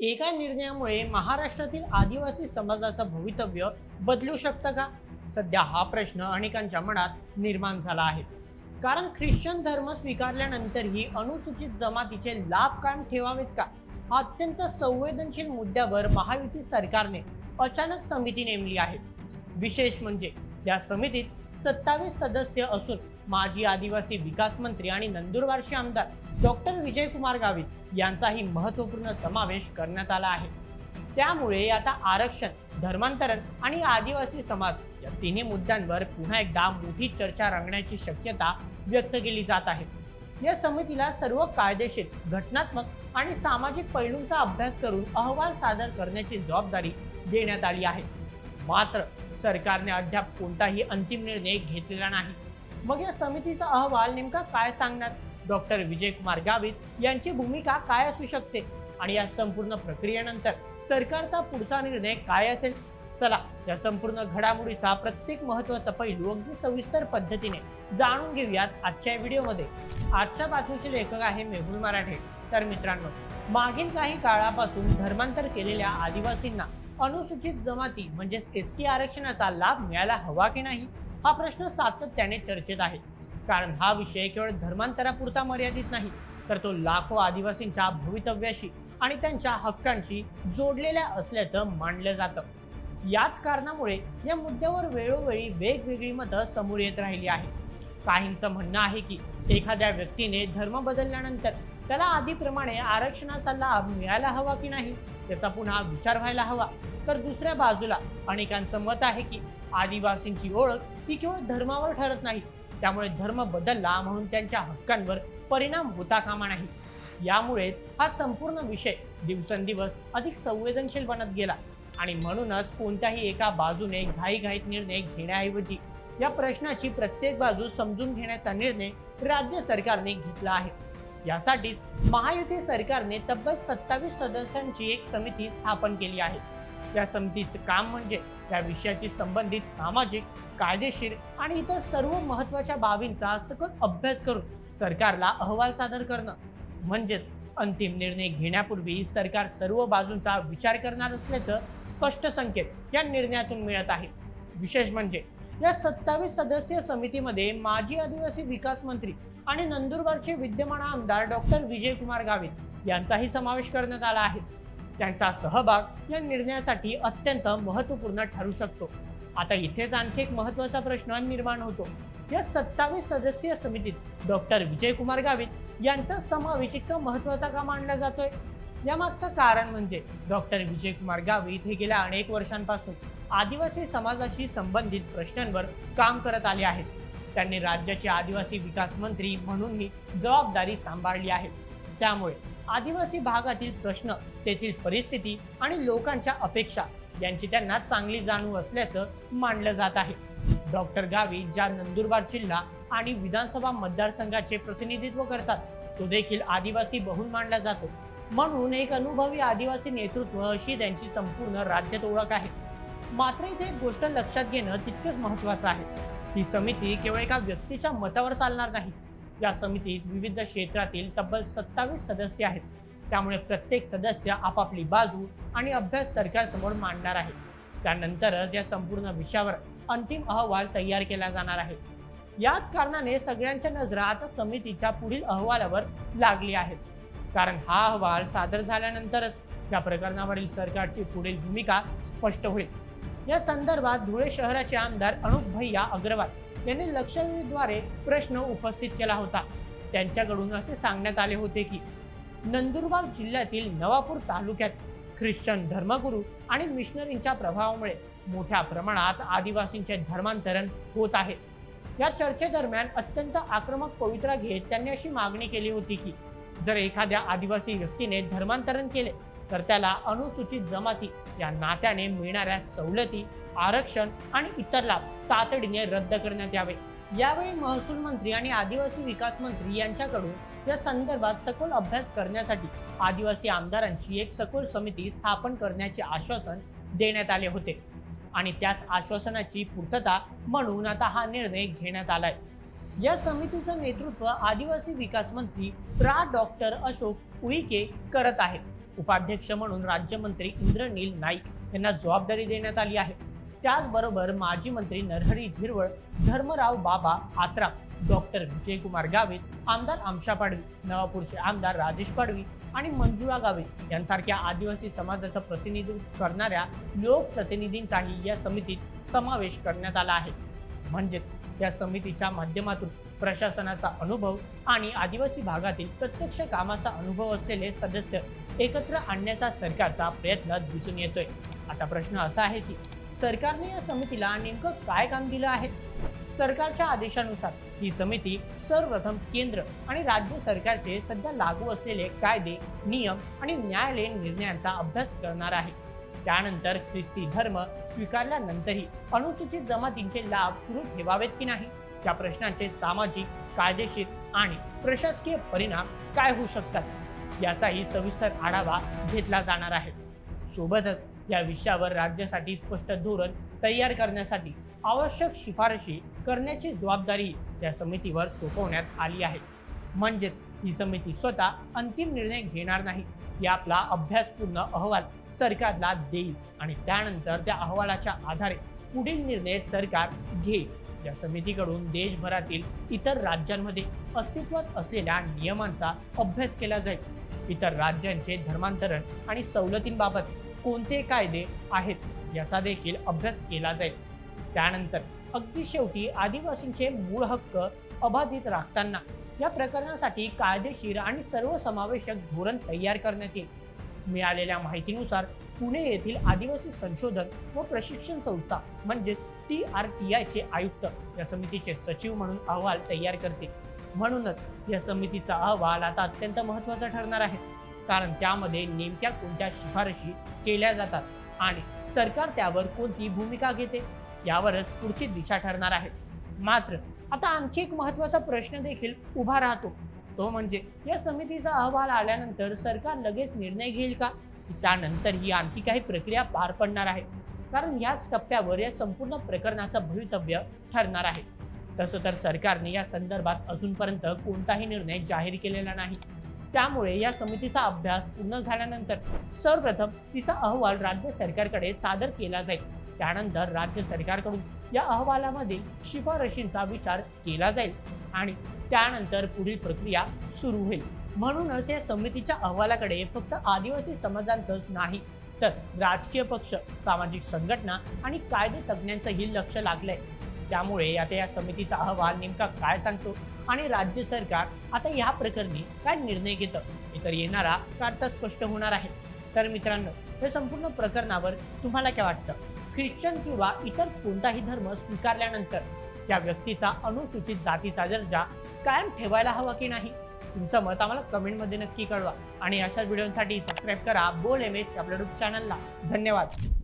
एका निर्णयामुळे महाराष्ट्रातील आदिवासी समाजाचं भवितव्य बदलू शकतं का? सध्या हा प्रश्न अनेकांच्या मनात निर्माण झाला आहे. कारण ख्रिश्चन धर्म स्वीकारल्यानंतरही अनुसूचित जमातीचे लाभ कायम ठेवावेत का? हा अत्यंत संवेदनशील मुद्द्यावर महायुती सरकारने अचानक समिती नेमली आहे. विशेष म्हणजे या समितीत 27 सदस्य असून माजी आदिवासी विकास मंत्री आणि नंदुरबारचे आमदार डॉक्टर विजयकुमार गावित यांचाही महत्त्वपूर्ण समावेश करण्यात आला आहे. त्यामुळे आता आरक्षण, धर्मांतरण आणि आदिवासी समाज या तिन्ही मुद्द्यांवर पुन्हा एकदा मोठी चर्चा रंगण्याची शक्यता व्यक्त केली जात आहे. या समितीला सर्व कायदेशीर, घटनात्मक आणि सामाजिक पैलूंचा अभ्यास करून अहवाल सादर करण्याची जबाबदारी देण्यात आली आहे. मात्र सरकारने अद्याप कोणताही अंतिम निर्णय घेतलेला नाही. मग या समितीचा अहवाल नेमका काय सांगणार? डॉक्टर विजयकुमार गावित यांची भूमिका काय असू शकते आणि या संपूर्ण प्रक्रियेनंतर सरकारचा पुढचा निर्णय काय असेल? चला या संपूर्ण घडामोडीचा प्रत्येक महत्त्वाचा पैलू अगदी सविस्तर पद्धतीने जाणून घेऊयात आजच्या व्हिडिओमध्ये. आजच्या बातमीचे लेखक आहे मेहुल मराठे. तर मित्रांनो, मागील काही काळापासून धर्मांतर केलेल्या आदिवासींना अनुसूचित जमाती म्हणजेच एसटी आरक्षणाचा लाभ मिळायला हवा की नाही, हा प्रश्न सातत्याने चर्चेत आहे. कारण हा विषय केवळ धर्मांतरापुरता मर्यादित नाही, तर तो लाखो आदिवासींच्या भवितव्याशी आणि त्यांच्या हक्कांशी जोडलेल्या असल्याचं मानलं जातं. याच कारणामुळे या मुद्द्यावर वेळोवेळी वेगवेगळी मतं समोर येत राहिली आहे. काहींचं म्हणणं आहे की एखाद्या व्यक्तीने धर्म बदलल्यानंतर त्याला आधीप्रमाणे आरक्षणाचा लाभ मिळायला हवा की नाही, त्याचा पुन्हा विचार व्हायला हवा. तर दुसऱ्या बाजूला अनेकांचं मत आहे की आदिवासींची ओळख ही केवळ धर्मावर ठरत नाही, त्यामुळे धर्म बदलला म्हणून त्यांच्या हक्कांवर परिणाम होता कामा नाही. यामुळेच हा संपूर्ण विषय दिवसेंदिवस अधिक संवेदनशील बनत गेला आणि म्हणूनच कोणत्याही एका बाजूने घाईघाईत निर्णय घेण्याऐवजी या प्रश्नाची प्रत्येक बाजू समजून घेण्याचा निर्णय राज्य सरकारने घेतला आहे. यासाठीच महायुती सरकारने तब्बल 27 सदस्यांची एक समिती स्थापन केली आहे. या समितीचे काम म्हणजे या विषयाशी संबंधित सामाजिक, कायदेशीर आणि इतर सर्व महत्त्वाच्या बाबींचा सखोल अभ्यास करून सरकारला अहवाल सादर करणं. म्हणजेच अंतिम निर्णय घेण्यापूर्वी सरकार सर्व बाजूंचा विचार करणार असल्याचं स्पष्ट संकेत या निर्णयातून मिळत आहे. विशेष म्हणजे या 27 सदस्यीय समितीमध्ये माजी आदिवासी विकास मंत्री आणि नंदुरबारचे विद्यमान आमदार डॉक्टर विजयकुमार गावित यांचाही समावेश करण्यात आला आहे. त्यांचा सहभाग या निर्णयासाठी अत्यंत महत्त्वपूर्ण ठरू शकतो. आता इथेच आणखी एक महत्त्वाचा प्रश्न निर्माण होतो. या 27 सदस्यीय समितीत डॉक्टर विजयकुमार गावित यांचा समावेश इतका महत्त्वाचा का मानला जातोय? यामागचं कारण म्हणजे डॉक्टर विजयकुमार गावित हे गेल्या अनेक वर्षांपासून आदिवासी समाजाशी संबंधित प्रश्नांवर काम करत आले आहेत. त्यांनी राज्याचे आदिवासी विकास मंत्री म्हणूनही जबाबदारी सांभाळली आहे. त्यामुळे आदिवासी भागातील प्रश्न, तेथील परिस्थिती आणि लोकांच्या अपेक्षा यांची त्यांना चांगली जाणीव असल्याचं मानलं जात आहे. डॉक्टर गावित ज्या नंदुरबार जिल्हा आणि विधानसभा मतदारसंघाचे प्रतिनिधित्व करतात, तो देखील आदिवासी बहुल मानला जातो. म्हणून एक अनुभवी आदिवासी नेतृत्व अशी त्यांची संपूर्ण राज्यात ओळख आहे. मात्र इथे एक गोष्ट लक्षात घेणं तितकंच महत्त्वाचं आहे. ही समिती केवळ एका व्यक्तीच्या मतावर चालणार नाही. या समितीत विविध क्षेत्रातील तब्बल 27 सदस्य आहेत. त्यामुळे प्रत्येक सदस्य आपापली बाजू आणि अभ्यास सरकारसमोर मांडणार आहे. त्यानंतरच या संपूर्ण विषयावर अंतिम अहवाल तयार केला जाणार आहे. याच कारणाने सगळ्यांच्या नजरा आता समितीच्या पुढील अहवालावर लागली आहेत. कारण हा अहवाल सादर झाल्यानंतरच या प्रकरणावरील सरकारची पुढील भूमिका स्पष्ट होईल. या संदर्भात धुळे शहराचे आमदार अनुप भैया अग्रवाल यांनी लक्षवेधीद्वारे प्रश्न उपस्थित केला होता. त्यांच्याकडून असे सांगण्यात आले होते की नंदुरबार जिल्ह्यातील नवापूर तालुक्यात ख्रिश्चन धर्मगुरू आणि मिशनरींच्या प्रभावामुळे मोठ्या प्रमाणात आदिवासींचे धर्मांतरण होत आहे. या चर्चेदरम्यान अत्यंत आक्रमक पवित्रा घेत त्यांनी अशी मागणी केली होती की जर एखाद्या आदिवासी व्यक्तीने धर्मांतरण केले तर त्याला अनुसूचित जमाती या नात्याने मिळणाऱ्या सवलती, आरक्षण आणि इतर लाभ तातडीने रद्द करण्यात यावे. यावेळी महसूल मंत्री आणि आदिवासी विकास मंत्री यांच्याकडून या संदर्भात सखोल अभ्यास करण्यासाठी आदिवासी आमदारांची एक सखोल समिती स्थापन करण्याचे आश्वासन देण्यात आले होते आणि त्याच आश्वासनाची पूर्तता म्हणून आता हा निर्णय घेण्यात आलाय. या समितीचं नेतृत्व आदिवासी विकास मंत्री डॉक्टर अशोक उईके करत आहेत. उपाध्यक्ष म्हणून राज्यमंत्री इंद्रनील नाईक यांना जबाबदारी देण्यात आली आहे. त्याचबरोबर माजी मंत्री नरहरी झिरवळ, धर्मराव बाबा आत्राम, डॉक्टर विजयकुमार गावित, आमदार आमशा पाडवी, नवापूरचे आमदार राजेश पाडवी आणि मंजुळा गावित यांसारख्या आदिवासी समाजाचं प्रतिनिधित्व करणाऱ्या लोकप्रतिनिधींचाही या समितीत समावेश करण्यात आला आहे. म्हणजेच या समितीच्या माध्यमातून प्रशासनाचा अनुभव आणि आदिवासी भागातील प्रत्यक्ष कामाचा अनुभव असलेले सदस्य एकत्र आणण्याचा सरकारचा प्रयत्न दिसून येतोय. आता प्रश्न असा आहे की सरकारने या समितीला नेमकं काय काम दिलं आहे? सरकारच्या आदेशानुसार ही समिती सर्वप्रथम केंद्र आणि राज्य सरकारचे सध्या लागू असलेले कायदे, नियम आणि न्यायालयीन निर्णयांचा अभ्यास करणार आहे. त्यानंतर ख्रिस्ती धर्म स्वीकारल्यानंतरही अनुसूचित जमातींचे लाभ सुरू ठेवावेत की नाही, या प्रश्नांचे सामाजिक, कायदेशीर आणि प्रशासकीय परिणाम काय होऊ शकतात याचाही सविस्तर आढावा घेतला जाणार आहे. सोबतच या विषयावर राज्यासाठी स्पष्ट धोरण तयार करण्यासाठी आवश्यक शिफारशी करण्याची जबाबदारी या समितीवर सोपवण्यात आली आहे. म्हणजेच ही समिती स्वतः अंतिम निर्णय घेणार नाही. या आपला अभ्यासपूर्ण अहवाल सरकारला देईल आणि त्यानंतर त्या अहवालाच्या आधारे पुढील निर्णय सरकार घेईल. या समितीकडून देशभरातील इतर राज्यांमध्ये अस्तित्वात असलेल्या नियमांचा अभ्यास केला जाईल. इतर राज्यांचे धर्मांतरण आणि सवलतींबाबत कोणते कायदे आहेत याचा देखील अभ्यास केला जाईल. त्यानंतर अगदी शेवटी आदिवासींचे मूळ हक्क अबाधित राखताना या प्रकरणासाठी कायदेशीर आणि सर्वसमावेशक धोरण तयार करण्यात येईल. मिळालेल्या माहितीनुसार पुणे येथील आदिवासी संशोधन व प्रशिक्षण संस्था म्हणजेच TRTI चे आयुक्त या समितीचे सचिव म्हणून अहवाल तयार करतील. म्हणूनच या समितीचा अहवाल आता अत्यंत महत्त्वाचा ठरणार आहे, कारण त्यामध्ये नेमक्या कोणत्या शिफारशी केल्या जातात आणि सरकार त्यावर कोणती भूमिका घेते यावरच पुढची दिशा ठरणार आहे. मात्र आता आणखी एक महत्त्वाचा प्रश्न देखील उभा राहतो, तो म्हणजे या समितीचा अहवाल आल्यानंतर सरकार लगेच निर्णय घेईल का? त्यानंतर ही आणखी काही प्रक्रिया पार पडणार आहे, कारण ह्याच टप्प्यावर या संपूर्ण प्रकरणाचं भवितव्य ठरणार आहे. तसं तर सरकारने या संदर्भात अजूनपर्यंत कोणताही निर्णय जाहीर केलेला नाही. त्यामुळे या समितीचा अभ्यास पूर्ण झाल्यानंतर सर्वप्रथम तिचा अहवाल राज्य सरकारकडे सादर केला जाईल. त्यानंतर राज्य सरकारकडून या अहवालामध्ये शिफारशींचा विचार केला जाईल आणि त्यानंतर पुढील प्रक्रिया सुरू होईल. म्हणूनच या समितीच्या अहवालाकडे फक्त आदिवासी समाजांचंच नाही, तर राजकीय पक्ष, सामाजिक संघटना आणि कायदे तज्ज्ञांचंही लक्ष लागलंय. त्यामुळे आता या समितीचा अहवाल नेमका काय सांगतो आणि राज्य सरकार आता या प्रकरणी काय निर्णय घेतं हे तर येणारा काळ स्पष्ट होणार आहे. तर मित्रांनो, या संपूर्ण प्रकरणावर तुम्हाला काय वाटतं? ख्रिश्चन किंवा इतर कोणताही धर्म स्वीकारल्यानंतर त्या व्यक्तीचा अनुसूचित जातीचा दर्जा कायम ठेवायला हवा की नाही? तुमचं मत आम्हाला कमेंटमध्ये नक्की कळवा आणि अशाच व्हिडिओसाठी सबस्क्राईब करा बोल MH आपल्या यूट्यूब चॅनलला. धन्यवाद.